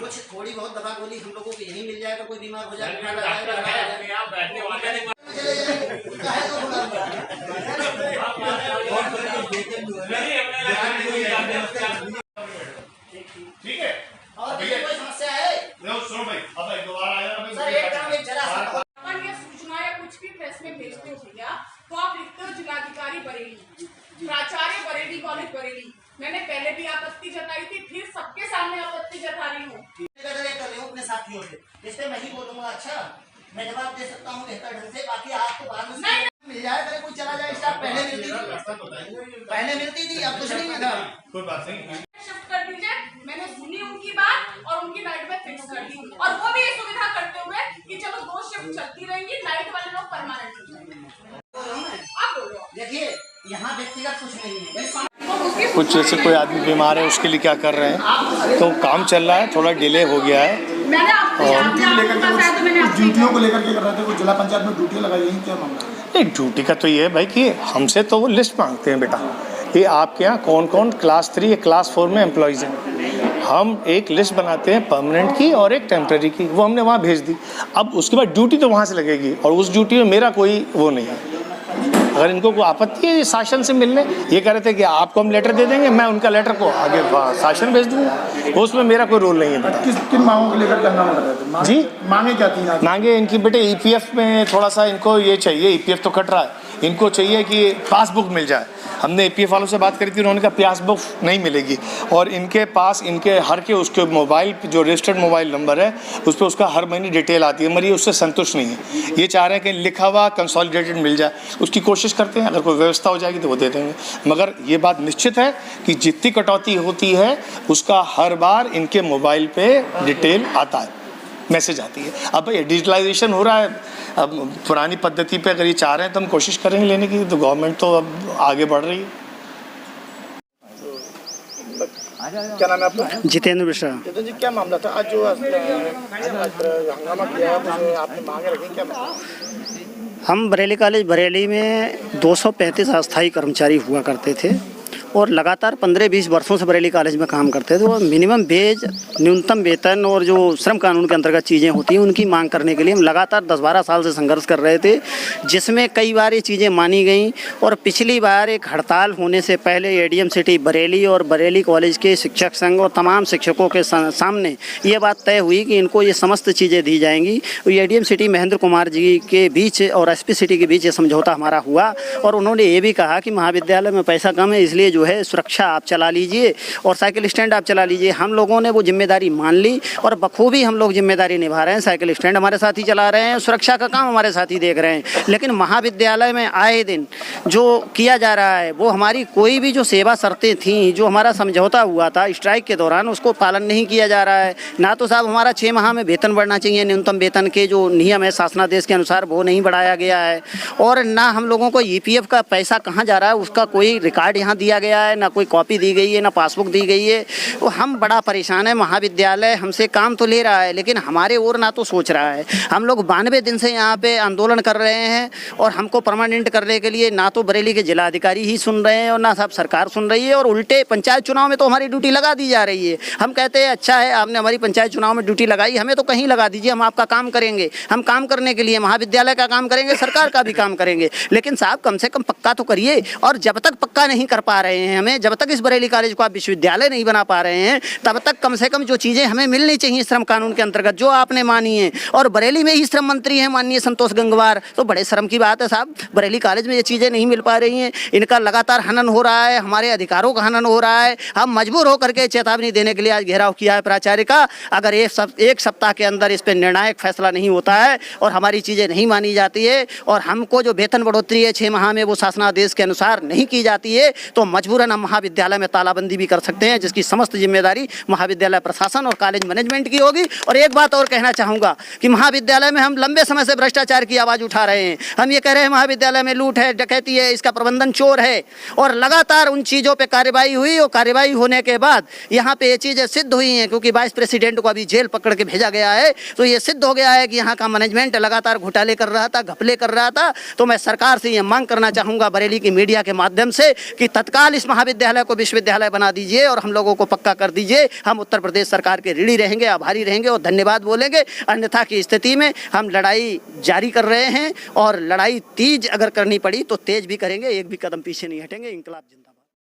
कुछ थोड़ी बहुत दवा गोली हम लोगों को यही मिल जाएगा, कोई बीमार हो जाए ठीक है। और कोई समस्या है? सुनो भाई, अब एक दोबारा आया सर एक काम एक जरा सूचना या कुछ भी प्रेस में भेजते हो भैया तो आप लिखते हो जिलाधिकारी बरेली, प्राचार्य बरेली कॉलेज बरेली। मैंने पहले भी आपत्ति जताई थी, फिर सबके सामने आपत्ति जता रही हूँ अपने साथियों से, इससे मैं ही बोलूंगा। अच्छा मैं जवाब दे सकता हूँ बेहतर ढंग से, बाकी आपको बाद में मिल जाए, अगर कोई चला जाए स्टाफ पहले मिलती थी, अब कुछ नहीं मिला। कोई बात नहीं, शिफ्ट कर दीजिए। मैंने सुनी उनकी बात और उनकी नाइट में फिक्स कर दी, और वो भी ये सुविधा करते हुए कि चलो 2 शिफ्ट चलती रहेंगी, नाइट वाले लोग परमानेंट हो जाएंगे। आप बोलो, देखिए यहाँ व्यक्तिगत कुछ नहीं है, कुछ जैसे कोई आदमी बीमार है उसके लिए क्या कर रहे हैं, तो काम चल रहा है, थोड़ा डिले हो गया है। मैंने आपको ड्यूटियों को लेकर के कर रहे थे, कुछ जिला पंचायत में ड्यूटियाँ लगाई हैं, क्या मामला? नहीं, ड्यूटी का तो ये है भाई कि हमसे तो वो लिस्ट मांगते हैं बेटा कि आपके यहाँ कौन कौन क्लास 3 या क्लास 4 में एम्प्लॉयज़ हैं। हम एक लिस्ट बनाते हैं परमानेंट की और एक टेम्प्रेरी की, वो हमने वहाँ भेज दी। अब उसके बाद ड्यूटी तो वहाँ से लगेगी, और उस ड्यूटी में मेरा कोई वो नहीं है। अगर इनको कोई आपत्ति है शासन से मिलने, ये कह रहे थे कि आपको हम लेटर दे देंगे, मैं उनका लेटर को आगे शासन भेज दूँगा, उसमें मेरा कोई रोल नहीं है बेटा। किन मांगों को लेकर करना पड़ रहा है? जी मांगे क्या थी? मांगे इनकी बेटे ईपीएफ में थोड़ा सा इनको ये चाहिए, ईपीएफ तो कट रहा है, इनको चाहिए कि पासबुक मिल जाए। हमने ईपीएफ वालों से बात करी थी, उन्होंने कहा पासबुक नहीं मिलेगी, और इनके पास इनके हर के उसके मोबाइल जो रजिस्टर्ड मोबाइल नंबर है उस पर उसका हर महीने डिटेल आती है, मगर ये उससे संतुष्ट नहीं है। ये चाह रहे हैं कि लिखा हुआ कंसोलिडेटेड मिल जाए, उसकी कोशिश करते हैं, अगर कोई व्यवस्था हो जाएगी तो वो दे देंगे। मगर ये बात निश्चित है कि जितनी कटौती होती है उसका हर बार इनके मोबाइल पे डिटेल आता है, मैसेज आती है। अब डिजिटलाइजेशन हो रहा है, अब पुरानी पद्धति पे अगर ये चाह रहे हैं तो हम कोशिश करेंगे लेने की, तो गवर्नमेंट तो अब आगे बढ़ रही है। क्या नाम है आपका? जितेंद्र मिश्रा। जितेंद्र जी, क्या मामला था आज जो हंगामा किया है, आपने मांगे रखी, क्या मामला? हम बरेली कॉलेज बरेली में 235 अस्थायी कर्मचारी हुआ करते थे और लगातार 15-20 वर्षों से बरेली कॉलेज में काम करते थे। और मिनिमम वेज, न्यूनतम वेतन और जो श्रम कानून के अंतर्गत चीज़ें होती हैं उनकी मांग करने के लिए हम लगातार 10-12 साल से संघर्ष कर रहे थे, जिसमें कई बार ये चीज़ें मानी गई। और पिछली बार एक हड़ताल होने से पहले एडीएम सिटी बरेली और बरेली कॉलेज के शिक्षक संघ और तमाम शिक्षकों के सामने ये बात तय हुई कि इनको ये समस्त चीज़ें दी जाएंगी। एडीएम सिटी महेंद्र कुमार जी के बीच और एसपी सिटी के बीच ये समझौता हमारा हुआ, और उन्होंने ये भी कहा कि महाविद्यालय में पैसा कम है, इसलिए जो है सुरक्षा आप चला लीजिए और साइकिल स्टैंड आप चला लीजिए। हम लोगों ने वो जिम्मेदारी मान ली और बखूबी हम लोग जिम्मेदारी निभा रहे हैं। साइकिल स्टैंड हमारे साथ ही चला रहे हैं, सुरक्षा का काम हमारे साथ ही देख रहे हैं। लेकिन महाविद्यालय में आए दिन जो किया जा रहा है, वो हमारी कोई भी जो सेवा शर्तें थीं, जो हमारा समझौता हुआ था स्ट्राइक के दौरान, उसको पालन नहीं किया जा रहा है। ना तो साहब हमारा 6 माह में वेतन बढ़ना चाहिए, न्यूनतम वेतन के जो नियम है शासनादेश के अनुसार वो नहीं बढ़ाया गया है, और ना हम लोगों को ईपीएफ का पैसा कहाँ जा रहा है उसका कोई रिकॉर्ड यहाँ दिया गया है, ना कोई कॉपी दी गई है, ना पासबुक दी गई है। तो हम बड़ा परेशान है। महाविद्यालय हमसे काम तो ले रहा है लेकिन हमारे और ना तो सोच रहा है। हम लोग 92 दिन से यहाँ पे आंदोलन कर रहे हैं और हमको परमानेंट करने के लिए ना तो बरेली के जिलाधिकारी ही सुन रहे हैं और ना साहब सरकार सुन रही है, और उल्टे पंचायत चुनाव में तो हमारी ड्यूटी लगा दी जा रही है। हम कहते हैं अच्छा है आपने हमारी पंचायत चुनाव में ड्यूटी लगाई, हमें तो कहीं लगा दीजिए, हम आपका काम करेंगे। हम काम करने के लिए महाविद्यालय का काम करेंगे, सरकार का भी काम करेंगे, लेकिन साहब कम से कम पक्का तो करिए। और जब तक पक्का नहीं कर पा रहे हैं हमें, जब तक इस बरेली कॉलेज को आप विश्वविद्यालय नहीं बना पा रहे हैं, तब तक कम से कम जो चीज़ें हमें मिलनी चाहिए श्रम कानून के अंतर्गत जो आपने मानी है, और बरेली में ही श्रम मंत्री हैं माननीय संतोष गंगवार, तो बड़े शर्म की बात है साहब, बरेली कॉलेज में ये चीज़ें नहीं मिल पा रही हैं। इनका लगातार हनन हो रहा है, हमारे अधिकारों का हनन हो रहा है। हम मजबूर होकर के चेतावनी देने के लिए आज घेराव किया है प्राचार्य का। अगर एक सप्ताह के अंदर इस पर निर्णायक फैसला नहीं होता है और हमारी चीज़ें नहीं मानी जाती है और हमको जो वेतन बढ़ोतरी है 6 माह में वो शासनादेश के अनुसार नहीं की जाती है, तो मजबूरन हम महाविद्यालय में तालाबंदी भी कर सकते हैं, जिसकी समस्त जिम्मेदारी महाविद्यालय प्रशासन और कॉलेज मैनेजमेंट की होगी। और एक बात और कहना चाहूँगा कि महाविद्यालय में हम लंबे समय से भ्रष्टाचार की आवाज़ उठा रहे हैं। हम ये कह रहे हैं महाविद्यालय में लूट है, डकैती है, इसका प्रबंधन चोर है, और लगातार उन चीज़ों पर कार्रवाई हुई और कार्रवाई होने के बाद यहाँ पे ये चीज़ें सिद्ध हुई हैं, क्योंकि वाइस प्रेसिडेंट को अभी जेल पकड़ के भेजा गया है, तो ये सिद्ध हो गया है कि यहाँ का मैनेजमेंट लगातार घोटाले कर रहा था, घपले कर रहा था। तो मैं सरकार से ये मांग करना चाहूँगा बरेली की मीडिया के माध्यम से कि तत्काल केवल इस महाविद्यालय को विश्वविद्यालय बना दीजिए और हम लोगों को पक्का कर दीजिए। हम उत्तर प्रदेश सरकार के ऋणी रहेंगे, आभारी रहेंगे और धन्यवाद बोलेंगे। अन्यथा की स्थिति में हम लड़ाई जारी कर रहे हैं और लड़ाई तेज अगर करनी पड़ी तो तेज भी करेंगे, एक भी कदम पीछे नहीं हटेंगे। इंकलाब जिंदाबाद।